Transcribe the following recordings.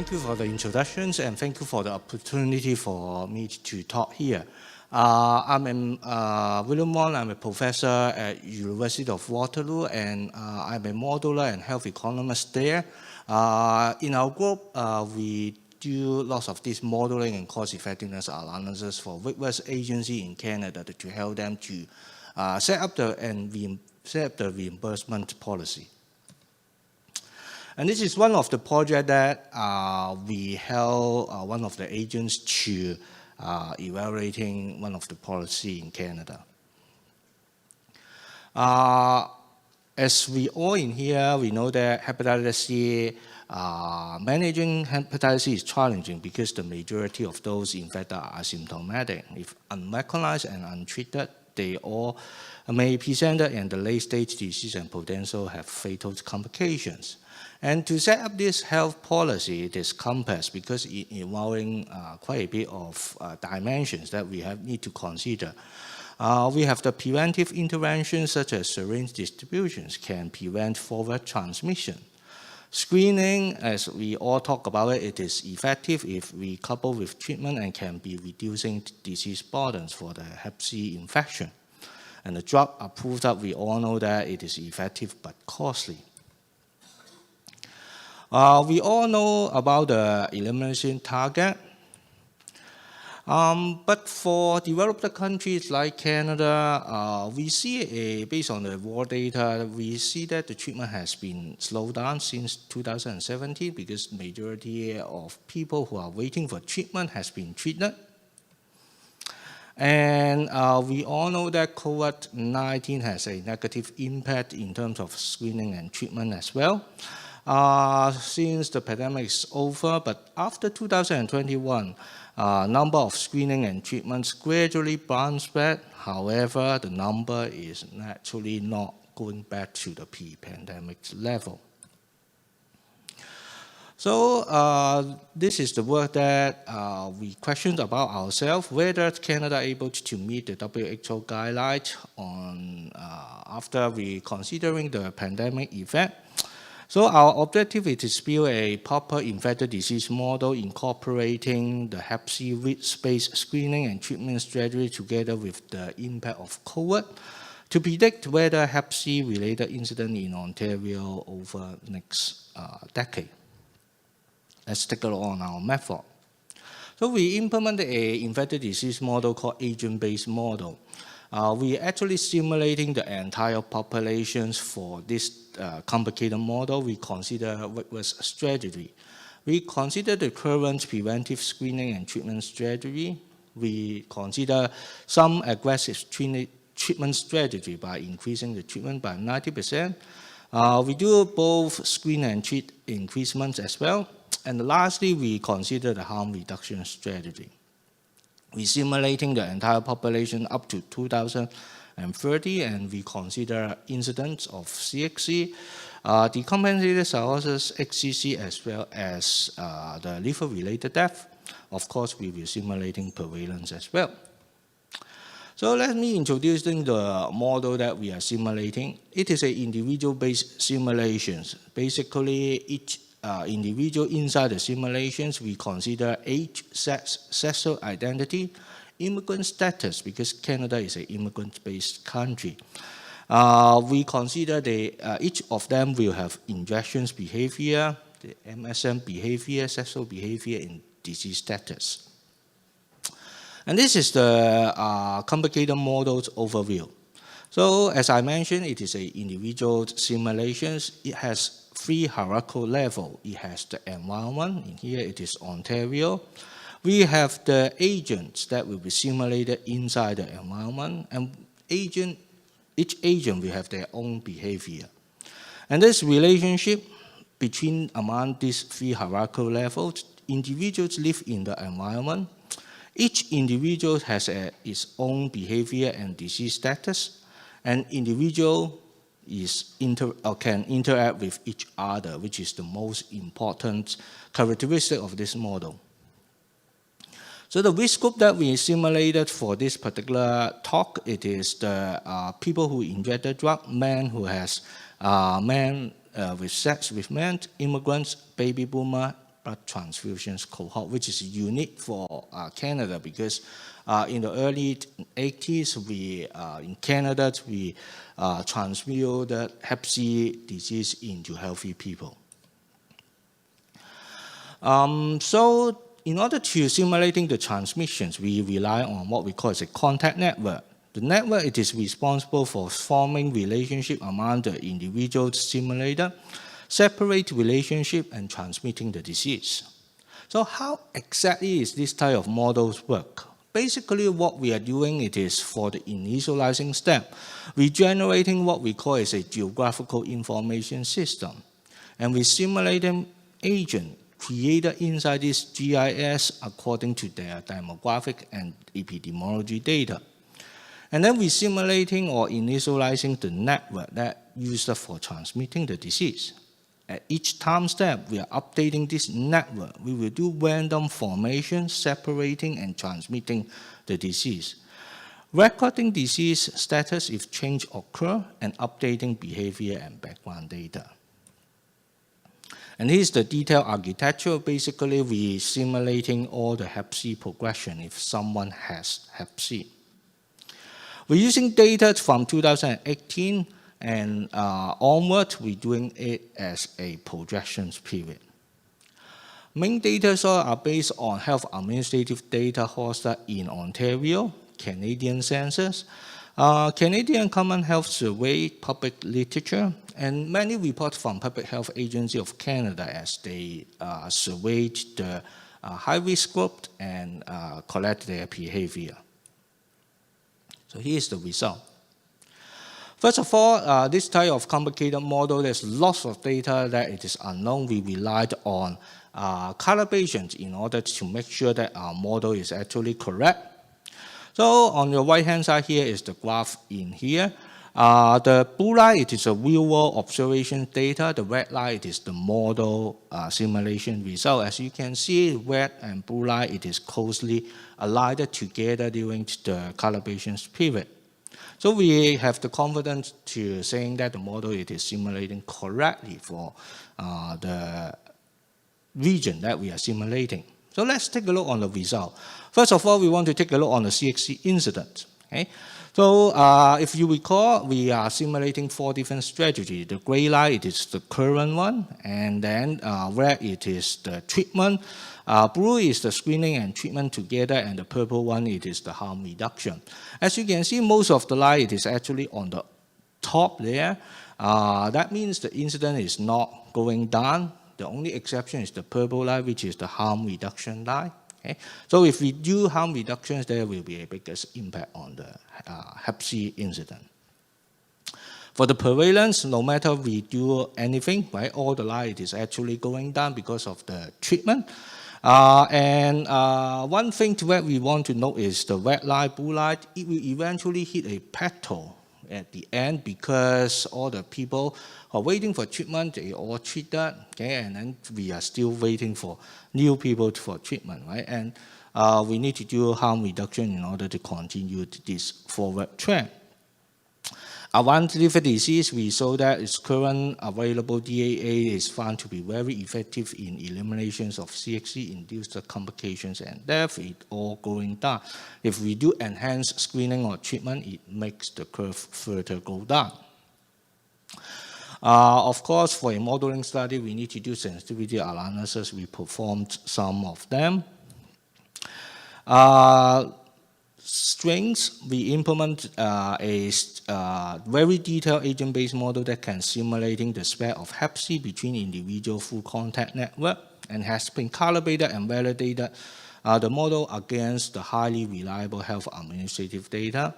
Thank you for the introductions and thank you for the opportunity for me to talk here. I'm William Wong. I'm a professor at University of Waterloo, and I'm a modeler and health economist there. In our group, we do lots of this modeling and cost effectiveness analysis for various agencies in Canada to help them to set up the reimbursement policy. And this is one of the projects that we help one of the agents to evaluating one of the policy in Canada. As we all in here, we know that hepatitis C, managing hepatitis C is challenging because the majority of those infected are asymptomatic. If unrecognized and untreated, they all may present in the late-stage disease and potential have fatal complications. And to set up this health policy, it is complex because it involving quite a bit of dimensions that we need to consider. We have the preventive interventions such as syringe distributions can prevent forward transmission. Screening, as we all talk about it, it is effective if we couple with treatment and can be reducing disease burdens for the Hep C infection. And the drug approved that we all know that it is effective but costly. We all know about the elimination target. But for developed countries like Canada, we see, based on the raw data, we see that the treatment has been slowed down since 2017 because majority of people who are waiting for treatment has been treated. And we all know that COVID-19 has a negative impact in terms of screening and treatment as well. Since the pandemic is over, but after 2021, number of screening and treatments gradually bounced back. However, the number is naturally not going back to the pre-pandemic level. So this is the work that we questioned about ourselves, whether Canada able to meet the WHO guidelines on after we considering the pandemic effect. So our objective is to build a proper infectious disease model incorporating the Hep C risk-based screening and treatment strategy together with the impact of COVID to predict whether Hep C related incident in Ontario over the next decade. Let's take a look on our method. So we implemented an infectious disease model called agent-based model. We actually simulating the entire populations for this complicated model. We consider what was a strategy. We consider the current preventive screening and treatment strategy. We consider some aggressive treatment strategy by increasing the treatment by 90%. We do both screen and treat increasements as well. And lastly, we consider the harm reduction strategy. We're simulating the entire population up to 2030, and we consider incidence of CXC, decompensated cirrhosis, HCC, as well as the liver-related death. Of course, we will simulating prevalence as well. So let me introduce the model that we are simulating. It is an individual-based simulations. Basically, each individual inside the simulations, we consider age, sex, sexual identity, immigrant status, because Canada is an immigrant-based country. We consider each of them will have injections behavior, the MSM behavior, sexual behavior, and disease status. And this is the complicated models overview. So as I mentioned, it is an individual simulations. It has 3 hierarchical levels. It has the environment. In here, it is Ontario. We have the agents that will be simulated inside the environment. And each agent will have their own behavior. And this relationship among these 3 hierarchical levels, individuals live in the environment. Each individual has its own behavior and disease status. And individual can interact with each other, which is the most important characteristic of this model. So the risk group that we simulated for this particular talk, it is the people who inject the drug, men who has with sex with men, immigrants, baby boomer, blood transfusions cohort, which is unique for Canada because in the early 80s, in Canada, we transmuted Hep C disease into healthy people. So in order to simulating the transmissions, we rely on what we call as a contact network. The network it is responsible for forming relationship among the individuals simulated, separate relationship, and transmitting the disease. So how exactly is this type of models work? Basically, what we are doing it is for the initializing step, we're generating what we call as a geographical information system, and we simulating agent created inside this GIS according to their demographic and epidemiology data. And then we're simulating or initializing the network that used for transmitting the disease. At each time step, we are updating this network. We will do random formation, separating and transmitting the disease. Recording disease status if change occur, and updating behavior and background data. And here's the detailed architecture. Basically, we're simulating all the Hep C progression if someone has Hep C. We're using data from 2018 and onward, we're doing it as a projections period. Main data are based on health administrative data hosted in Ontario, Canadian census, Canadian Common Health Survey, public literature, and many reports from Public Health Agency of Canada as they surveyed the high-risk group and collect their behavior. So here's the result. First of all, this type of complicated model, there's lots of data that it is unknown. We relied on calibrations in order to make sure that our model is actually correct. So on your right-hand side here is the graph in here. The blue line, it is a real-world observation data. The red line, it is the model simulation result. As you can see, red and blue line, it is closely aligned together during the calibration period. So we have the confidence to saying that the model it is simulating correctly for the region that we are simulating. So let's take a look on the result. First of all, we want to take a look on the CGHE incident. Okay? So if you recall, we are simulating 4 different strategies. The gray line, it is the current one, and then red, it is the treatment. Blue is the screening and treatment together, and the purple one, it is the harm reduction. As you can see, most of the line, it is actually on the top there. That means the incident is not going down. The only exception is the purple line, which is the harm reduction line. Okay? So if we do harm reductions, there will be a biggest impact on the Hep C incident. For the prevalence, no matter we do anything, right, all the line it is actually going down because of the treatment. One thing that we want to note is the red line, blue line, it will eventually hit a plateau at the end because all the people are waiting for treatment, they all treat that, okay, and then we are still waiting for new people for treatment, right? And we need to do harm reduction in order to continue this forward trend. Around liver disease, we saw that its current available DAA is found to be very effective in eliminations of CGHE-induced complications and death. It all going down. If we do enhanced screening or treatment, it makes the curve further go down. Of course, for a modeling study, we need to do sensitivity analysis. We performed some of them. Strengths, we implement a very detailed agent-based model that can simulating the spread of Hep C between individual full contact network and has been calibrated and validated the model against the highly reliable health administrative data.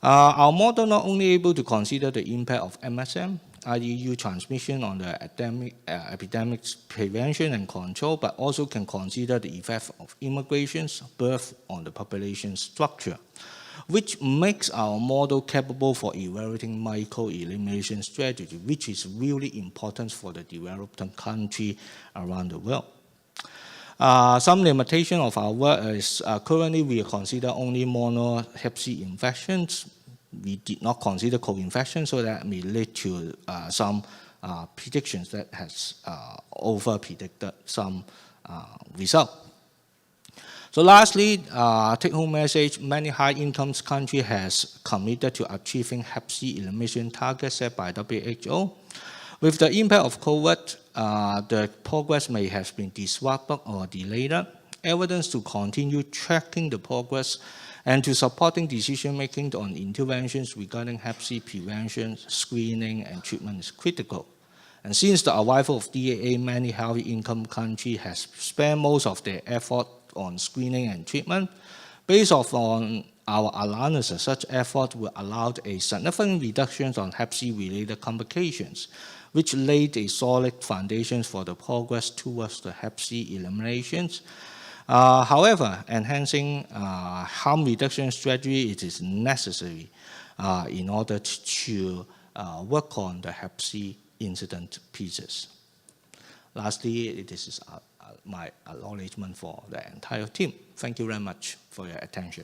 Our model not only able to consider the impact of MSM, IEU transmission on the epidemic prevention and control, but also can consider the effect of immigrations, birth on the population structure, which makes our model capable for evaluating micro-elimination strategy, which is really important for the developed country around the world. Some limitation of our work is currently we consider only mono Hep C infections. We did not consider co-infection, so that may lead to some predictions that has over-predicted some result. So lastly, take-home message, many high-income countries has committed to achieving Hep C elimination targets set by WHO. With the impact of COVID, the progress may have been disrupted or delayed. Evidence to continue tracking the progress and to supporting decision-making on interventions regarding Hep C prevention, screening, and treatment is critical. And since the arrival of DAA, many high-income countries have spent most of their effort on screening and treatment. Based on our analysis, such effort will allow a significant reduction on Hep C-related complications, which laid a solid foundation for the progress towards the Hep C eliminations. However, enhancing harm reduction strategy is necessary in order to work on the Hep C incident pieces. Lastly, this is my acknowledgement for the entire team. Thank you very much for your attention.